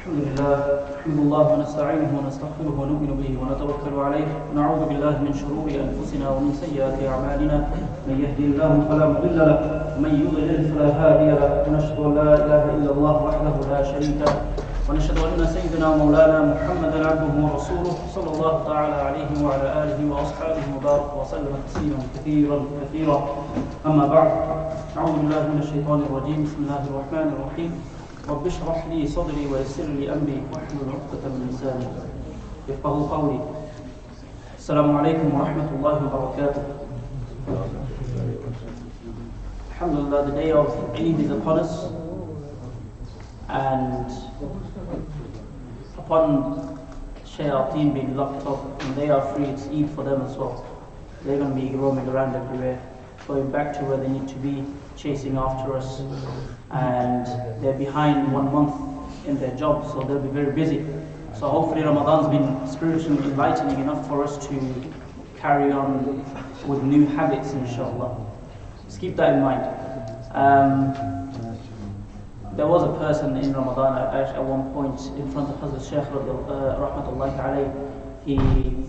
الحمد لله نحمد الله ونستعينه ونستغفره ونؤمن به ونتوكل عليه ونعوذ بالله من شرور أنفسنا ومن سيئات أعمالنا من يهدي الله فلا مضل له ومن يضلل فلا هادي له ونشهد أن لا إله إلا الله وحده لا شريك له ونشهد أن سيدنا ومولانا محمدا عبده ورسوله صلى الله تعالى عليه وعلى آله وأصحابه وبارك وسلم تسليما كثيرا أما بعد أعوذ بالله من الشيطان الرجيم بسم الله الرحمن الرحيم رب اشرح لي صدري ويسر لي أمري واحلل عقدة من لساني يفقهوا قولي السلام عليكم ورحمة الله وبركاته. Alhamdulillah, the day of Eid is upon us, and upon shayateen being locked up and they are free, it's Eid for them as well. They're going to be roaming around everywhere, going back to where they need to be, chasing after us, and they're behind 1 month in their job, so they'll be very busy. So hopefully Ramadan's been spiritually enlightening enough for us to carry on with new habits, inshallah. Just keep that in mind. There was a person in Ramadan at one point in front of Hazrat Shaykh rahmatullahi alayhi.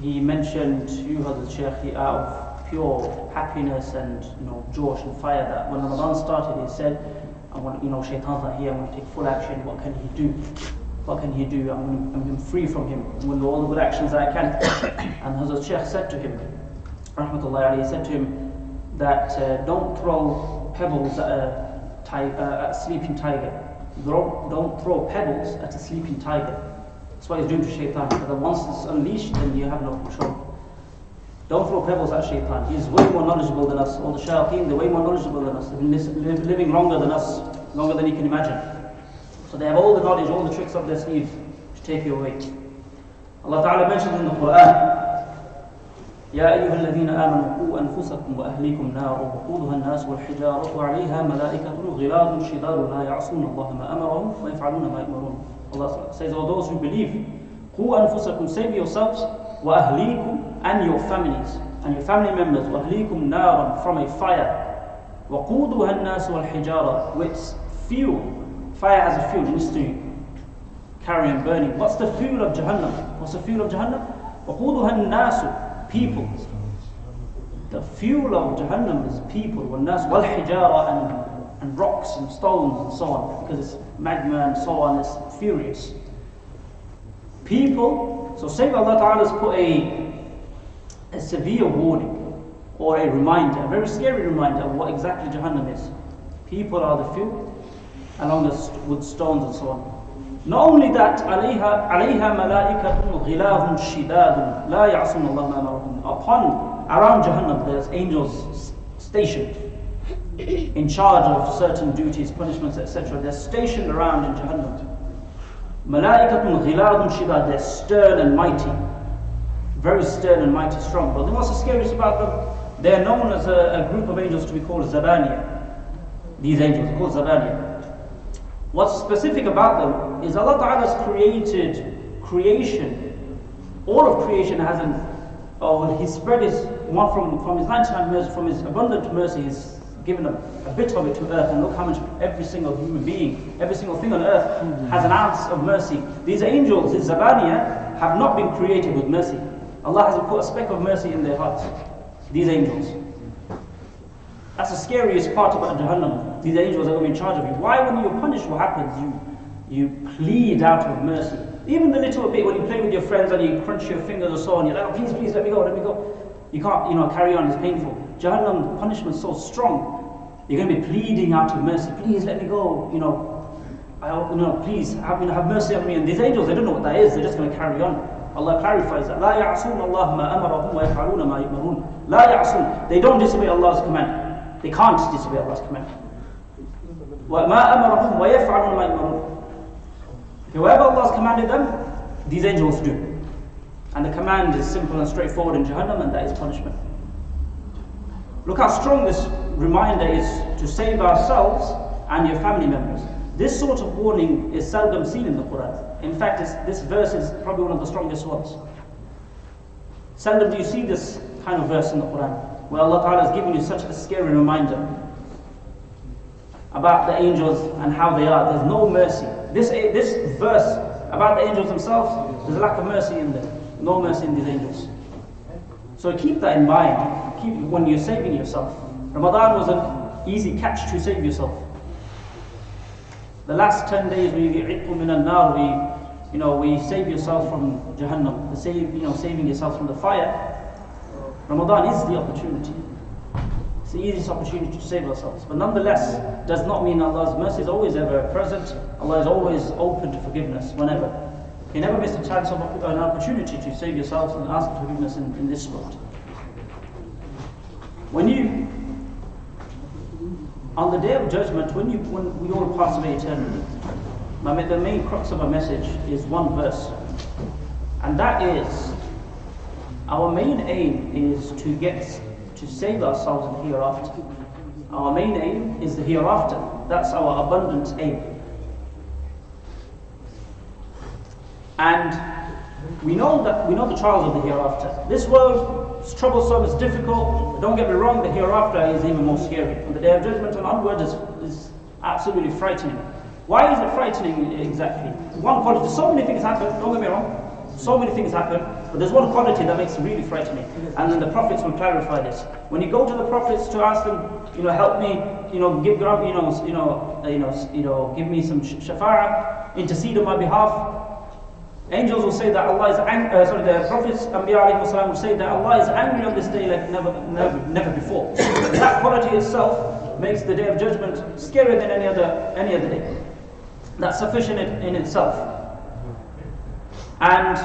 He mentioned to Hazrat Shaykh out of pure happiness and joy and fire that when Ramadan started, he said, I want, Shaitan's not here, I want to take full action. What can he do? What can he do? I'm free from him. I'm going to do all the good actions that I can. And Hazrat Shaykh said to him, rahmatullahi alayhi, said to him that don't throw pebbles at a sleeping tiger. Don't throw pebbles at a sleeping tiger. That's what he's doing to Shaitan. Because once it's unleashed, then you have no control. Don't throw pebbles at Shaitan. He's way more knowledgeable than us. All the shayateen, they're way more knowledgeable than us. They've been living longer than us, longer than you can imagine. So they have all the knowledge, all the tricks up their sleeve to take you away. Allah Ta'ala mentions in the Quran, يا أيها الذين آمنوا قوا أنفسكم وأهليكم نارا وقودها الناس والحجارة عليها ملائكة غلاظ شداد لا يعصون الله ما أمرهم ويفعلون ما يؤمرون. Allah says, all those who believe, قوا أنفسكم, save yourselves, وأهليكم, and your families and your family members, وأهليكم نارا, from a fire, وقودها الناس والحجارة, with fuel. Fire has a fuel, it needs to carry and burning. What's the fuel of Jahannam? What's the fuel of Jahannam? وقودها الناس, people. The fuel of Jahannam is people, والناس والحجارة, and rocks and stones and so on, because it's magma and so on, it's furious. People, so say Allah Ta'ala has put a severe warning or a reminder, a very scary reminder of what exactly Jahannam is. People are the fuel, along with stones and so on. Not only that, عليها ملائكة غلاظ شداد لا يعصون الله ما أمرهم. Around Jahannam there's angels stationed in charge of certain duties, punishments, etc. They're stationed around in Jahannam. ملائكة غلاظ شداد, they're stern and mighty, very stern and mighty, strong. But what's the scariest about them? They're known as a group of angels to be called Zabaniya. These angels are called Zabaniya. What's specific about them is Allah Ta'ala has created creation. All of creation has He spread His one from His 99 mercy, from His abundant mercy, He's given a bit of it to earth. And look how much every single human being, every single thing on earth has an ounce of mercy. These angels, these Zabaniya, have not been created with mercy. Allah hasn't put a speck of mercy in their hearts. These angels. That's the scariest part about Jahannam. These angels are going to be in charge of you. Why, when you're punished, what happens? You plead out of mercy. Even the little bit when you play with your friends and you crunch your fingers or so on, you're like, oh, please, let me go. You can't, carry on, it's painful. Jahannam punishment is so strong. You're going to be pleading out of mercy. Please, let me go, please, have mercy on me. And these angels, they don't know what that is. They're just going to carry on. Allah clarifies that. لا يعصون الله ما أمرهم ويفعلون ما يؤمرون. لا يعصون. They don't disobey Allah's command. They can't disobey Allah's command. وَمَا أَمَرَهُمْ وَيَفْعَلُونَ مَا يُؤْمَرُونَ. Whoever Allah has commanded them, these angels do. And the command is simple and straightforward in Jahannam, and that is punishment. Look how strong this reminder is to save ourselves and your family members. This sort of warning is seldom seen in the Quran. In fact, this verse is probably one of the strongest ones. Seldom do you see this kind of verse in the Quran, where Allah Ta'ala has given you such a scary reminder. about the angels and how they are. There's no mercy. This verse about the angels themselves, there's a lack of mercy in there. No mercy in these angels. So keep that in mind. Keep when you're saving yourself. Ramadan was an easy catch to save yourself. The last 10 days we save yourself from Jahannam, saving yourself from the fire. Ramadan is the opportunity. It's the easiest opportunity to save ourselves. But nonetheless, does not mean Allah's mercy is always ever present. Allah is always open to forgiveness whenever. You never miss a chance of an opportunity to save yourself and ask for forgiveness in this world. On the day of judgment, when we all pass away eternally, the main crux of our message is one verse. And that is, our main aim is to save ourselves in the hereafter. Our main aim is the hereafter. That's our abundant aim. And we know the trials of the hereafter. This world is troublesome, it's difficult. But don't get me wrong, the hereafter is even more scary. On the day of judgment and onward is absolutely frightening. Why is it frightening exactly? One quality, so many things happen, don't get me wrong. So many things happen, but there's one quality that makes it really frightening. And then the prophets will clarify this. When you go to the prophets to ask them, help me, give me some shafa'ah, intercede on my behalf. Angels will say that Allah is angry, the prophets, Anbiya will say that Allah is angry on this day like never before. That quality itself makes the day of judgment scarier than any other day. That's sufficient in itself. And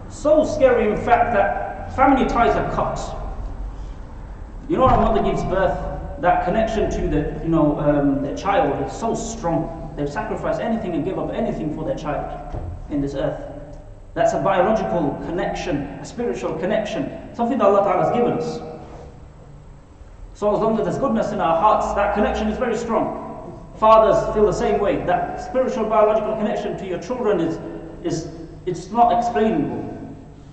so scary in fact that family ties are cut. When a mother gives birth, that connection to their child is so strong. They've sacrificed anything and give up anything for their child in this earth. That's a biological connection, a spiritual connection, something that Allah Ta'ala has given us. So as long as there's goodness in our hearts, that connection is very strong. Fathers feel the same way. That spiritual biological connection to your children it's not explainable.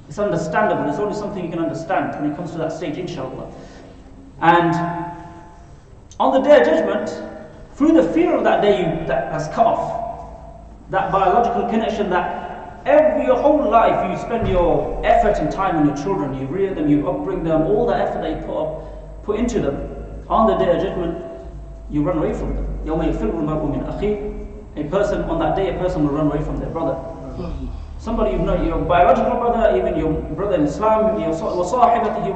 It's understandable. It's only something you can understand when it comes to that stage, inshallah. And on the day of judgment, through the fear of that day that has cut off, that biological connection that your whole life you spend your effort and time on your children, you rear them, you upbring them, all the effort that you put into them, on the day of judgment, you run away from them. يَوْمَ يَفِرُّ الْمَرْءُ مِنْ أَخِيهِ. A person will run away from their brother. Somebody your biological brother, even your brother in Islam, وَصَاحِبَتِهِ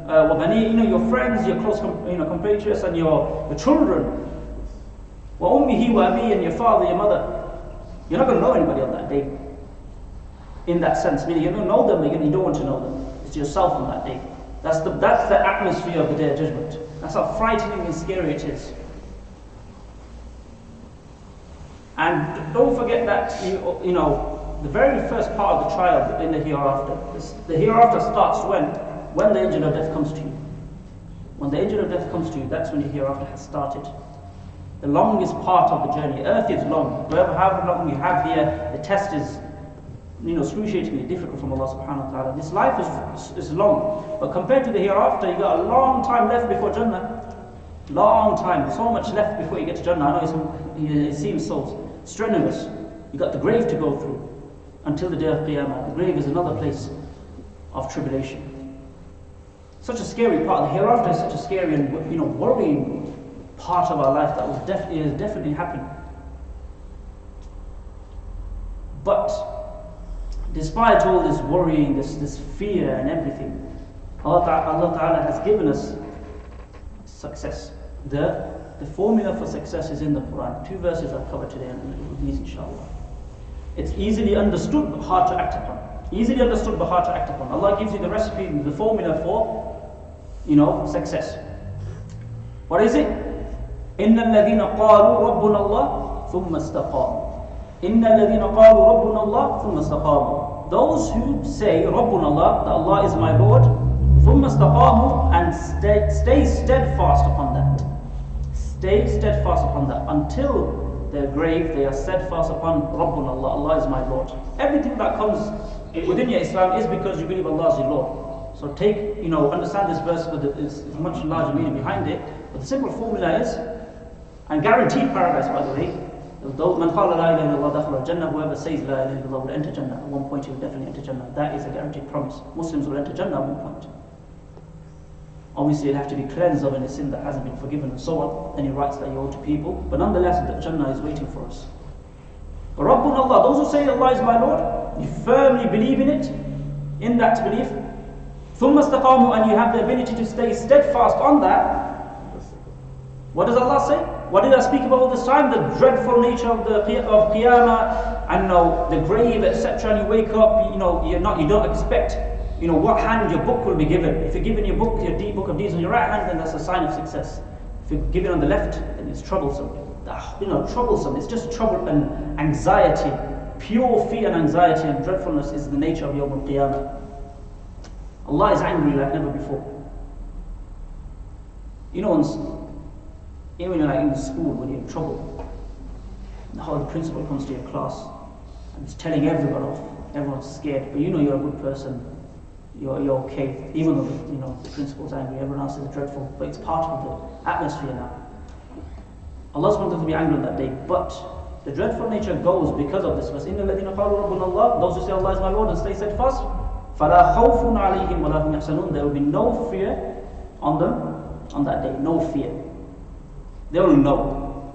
وَبَنِيهِ, your friends, your close compatriots, and your children. وَأُمِّهِ وَأَبِيهِ, and your father, your mother. You're not going to know anybody on that day. In that sense, meaning you don't know them, you don't want to know them. It's yourself on that day. That's the atmosphere of the day of judgment. That's how frightening and scary it is. And don't forget that the very first part of the trial in the hereafter. The hereafter starts when the angel of death comes to you. When the angel of death comes to you, that's when your hereafter has started. The longest part of the journey. Earth is long. However long you have here, the test is excruciatingly difficult from Allah subhanahu wa ta'ala. This life is long. But compared to the hereafter, you got a long time left before Jannah. Long time. So much left before you get to Jannah. I know it seems so strenuous. You got the grave to go through until the day of Qiyamah. The grave is another place of tribulation. Such a scary part. The hereafter is such a scary and worrying part of our life that will definitely happen. But despite all this worrying, this fear and everything, Allah Ta'ala has given us success. The formula for success is in the Quran. 2 verses I've covered today, and with these inshallah. It's easily understood but hard to act upon. Easily understood but hard to act upon. Allah gives you the recipe, the formula for success. What is it? إِنَّ الَّذِينَ قَالُوا رَبُّنَا اللَّهُ ثُمَّ اسْتَقَامُوا. إِنَّ الَّذِينَ قَالُوا رَبُّنَا اللَّهُ ثُمَّ اسْتَقَامُوا. Those who say رَبُّنَا اللَّهُ, that Allah is my Lord, ثُمَّ اسْتَقَامُوا, and stay steadfast upon that. Stay steadfast upon that. Until their grave, they are steadfast upon Rabbuna Allah. Allah is my Lord. Everything that comes within your Islam is because you believe Allah is your Lord. So understand this verse with its much larger meaning behind it. But the simple formula is, And guaranteed paradise, by the way. Man qala la ilaha illallah dakhala al-jannah, whoever says la ilaha illallah will enter Jannah. At one point he will definitely enter Jannah. That is a guaranteed promise. Muslims will enter Jannah at one point. Obviously, you'll have to be cleansed of any sin that hasn't been forgiven and so on, any rights that you owe to people. But nonetheless, the Jannah is waiting for us. But Rabbun Allah, those who say Allah is my Lord, you firmly believe in it, in that belief. ثُمَّ اسْتَقَامُوا, and you have the ability to stay steadfast on that. What does Allah say? What did I speak about all this time? The dreadful nature of Qiyamah, and the grave, etc. And you wake up, you don't expect, what hand your book will be given. If you're given your book, your book of deeds on your right hand, then that's a sign of success. If you're given on the left, then it's troublesome. Troublesome. It's just trouble and anxiety. Pure fear and anxiety and dreadfulness is the nature of Yawm al-Qiyamah. Allah is angry like never before. Even like in school, when you're in trouble, the principal comes to your class and is telling everyone off. Everyone's scared, but you're a good person. You're okay. Even though the principal's angry, everyone else is dreadful, but it's part of the atmosphere now. Allah wants us to be angry on that day, but the dreadful nature goes because of this verse. إِنَّ الَّذِينَ قَالُوا رَبُّنَا اللَّهُ, those who say Allah is my Lord and stay steadfast, فَلَا خَوْفٌ عَلَيْهِمْ وَلَا هُمْ يَحْزَنُونَ, there will be no fear on them on that day. No fear. They will know.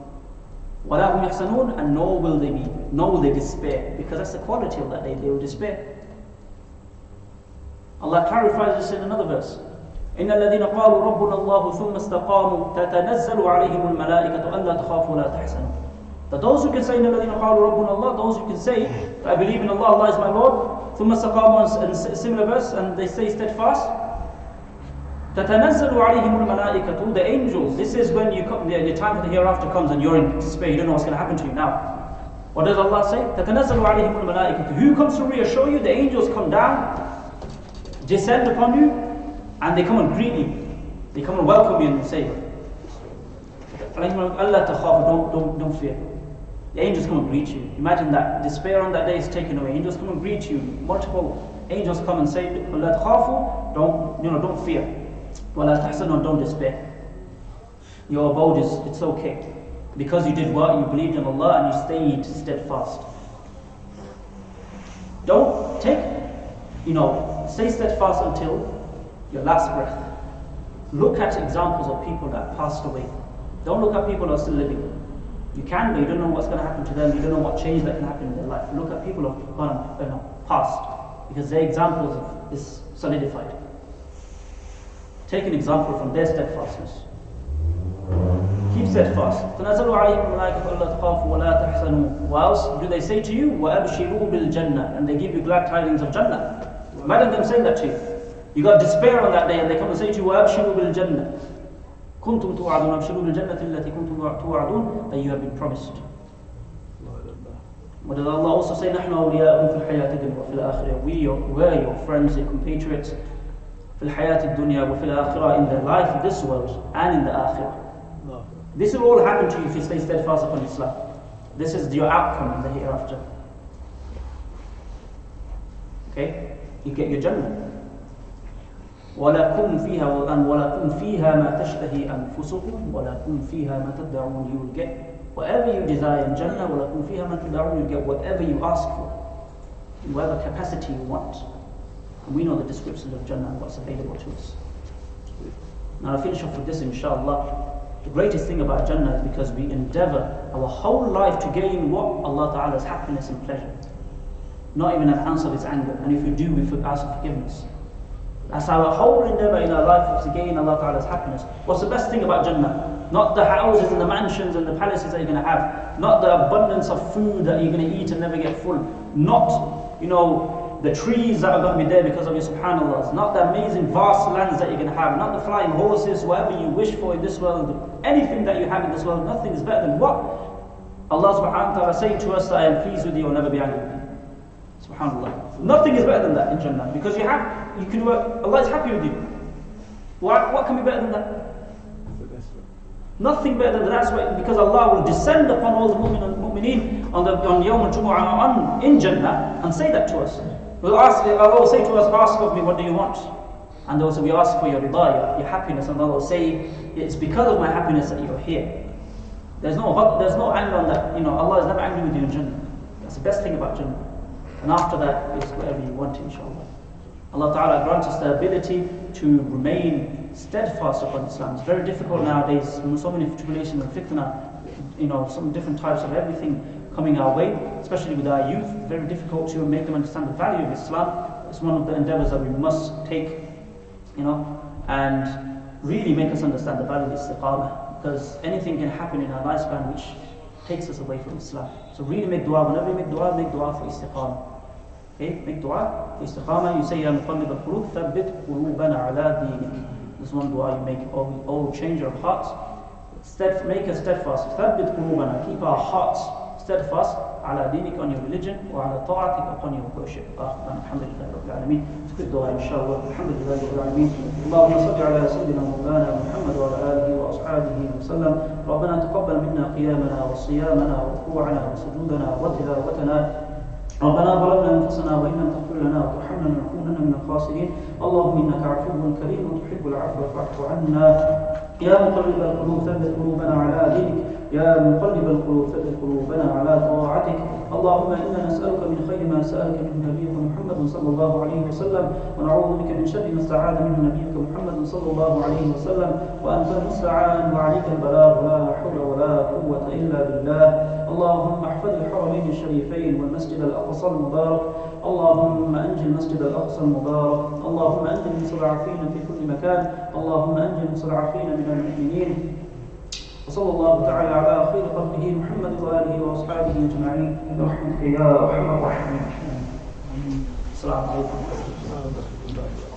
وَلَا هُمْ يَحْزَنُونَ, and nor will they despair, because that's the quality of that day. They will despair. Allah clarifies this in another verse. إِنَّ الَّذِينَ قَالُوا رَبُّنَا اللَّهُ ثُمَّ اسْتَقَامُوا تَتَنَزَّلُ عَلَيْهِمُ الْمَلَائِكَةُ أَلَّا تَخَافُوا وَلَا تَحْزَنُوا. That those who can say إِنَّ الَّذِينَ قَالُوا رَبُّنَا اللَّهُ, those who can say, I believe in Allah, Allah is my Lord, ثُمَّ اسْتَقَامُوا, and similar verse, and they stay steadfast, تَتَنَزَّلُ عَلَيْهِمُ الْمَلَائِكَةُ, the angels. This is when the time of the hereafter comes and you're in despair, you don't know what's going to happen to you now. What does Allah say? تَتَنَزَّلُ عَلَيْهِمُ الْمَلَائِكَةُ. Who comes to reassure you? The angels come down, descend upon you, and they come and greet you. They come and welcome you and say, Allah takhaf, don't fear. The angels come and greet you. Imagine that despair on that day is taken away. Angels come and greet you. Multiple angels come and say, Allah takhafu, don't fear. Wala tahzanu, don't despair. Your abode it's okay. Because you did what? You believed in Allah and you stayed steadfast. Don't stay steadfast until your last breath. Look at examples of people that passed away. Don't look at people who are still living. You can, but you don't know what's going to happen to them. You don't know what change that can happen in their life. Look at people who have gone past, because their examples of this solidified. Take an example from their steadfastness. Keep steadfast. What else do they say to you? وَأَبْشِرُوا بِالْجَنَّةِ, and they give you glad tidings of Jannah. Imagine them saying that to you. You got despair on that day, and they come and say to you, وَأَبْشِرُوا بِالْجَنَّةِ كُنْتُمْ تُوعَدُونَ أَبْشِرُوا بِالْجَنَّةِ الَّتِي كُنْتُمْ تُوعَدُونَ, that you have been promised. What does Allah also say? نَحْنُ أَوْلِيَاؤُكُمْ فِي الْحَيَاةِ الدُّنْيَا وَفِي الْآخِرَةِ. We're your friends, your compatriots. فِي الْحَيَاةِ الدُّنْيَا وَفِي الْآخِرَةِ, in the life of this world and in the akhirah. This will all happen to you if you stay steadfast upon Islam. This is your outcome in the hereafter. Okay? You get your Jannah. وَلَكُمْ فِيهَا مَا تَشْتَهِي أَنفُسُكُمْ وَلَكُمْ فِيهَا مَا تَدَّعُونَ. You will get whatever you desire in Jannah. وَلَكُمْ فِيهَا مَا تَدَّعُونَ. You get whatever you ask for, in whatever capacity you want. And we know the descriptions of Jannah and what's available to us. Now I'll finish off with this, inshallah. The greatest thing about Jannah is because we endeavor our whole life to gain what? Allah Ta'ala's happiness and pleasure. Not even an ounce of His anger. And if we do, we ask for forgiveness. That's our whole endeavor in our life, is to gain Allah Ta'ala's happiness. What's the best thing about Jannah? Not the houses and the mansions and the palaces that you're going to have. Not the abundance of food that you're going to eat and never get full. Not, the trees that are going to be there because of your subhanallah. Not the amazing vast lands that you're going to have. Not the flying horses, whatever you wish for in this world. Anything that you have in this world, nothing is better than what Allah subhanahu wa ta'ala is saying to us, that I am pleased with you, I'll never be angry with you. Subhanallah. Nothing is better than that in Jannah. Because you can work, Allah is happy with you. What can be better than that? Nothing better than that. That's why, because Allah will descend upon all the mu'mineen on Yawm al-Jumu'ah in Jannah and say that to us. Allah will say to us, ask of me, what do you want? And also we ask for your rida, your happiness, and Allah will say, it's because of my happiness that you're here. There's no anger on that. Allah is never angry with you in Jannah. That's the best thing about Jannah. And after that is whatever you want, inshallah. Allah Ta'ala grants us the ability to remain steadfast upon Islam. It's very difficult nowadays, so many tribulations and fitna, some different types of everything coming our way, especially with our youth. Very difficult to make them understand the value of Islam. It's one of the endeavors that we must take, and really make us understand the value of istiqamah, because anything can happen in our lifespan which takes us away from Islam. So really make dua. Whenever you make dua for istiqamah. Okay, make dua for istiqamah. You say, Ya muqallib al-qulub, thabbit qulubana ala dinik. This one dua you make, oh changer of hearts, make us steadfast. Thabbit qulubana, keep our hearts steadfast على دينك, on your religion, وعلى طاعتك, upon your worship. الحمد لله رب العالمين. تكتب دعاء إن شاء الله. الحمد لله رب العالمين. اللهم صل على سيدنا مولانا محمد وعلى آله وأصحابه وسلم. ربنا تقبل منا قيامنا وصيامنا وركوعنا وسجودنا وتلاوتنا. ربنا ظلمنا انفسنا وان لم تغفر لنا وترحمنا لنكونن من الخاسرين. اللهم انك عفو كريم وتحب العفو فاعف عنا. يا مقلب القلوب ثبت قلوبنا على دينك. يا مقلب القلوب ثبت قلوبنا على طاعتك. اللهم انا نسالك من خير ما سالك منه نبيك محمد صلى الله عليه وسلم، ونعوذ بك من شر ما استعاذ منه نبيك محمد صلى الله عليه وسلم، وانت المستعان وعليك البلاغ، لا حول ولا قوه الا بالله. اللهم احفظ الحرمين الشريفين والمسجد الاقصى المبارك. اللهم انجِ المسجد الاقصى المبارك. اللهم انجِ المستضعفين في كل مكان. اللهم انجِ المستضعفين من المؤمنين. وصلى الله تعالى على خير خلقه محمد واله واصحابه اجمعين برحمتك يا ارحم الراحمين. السلام عليكم ورحمه الله وبركاته.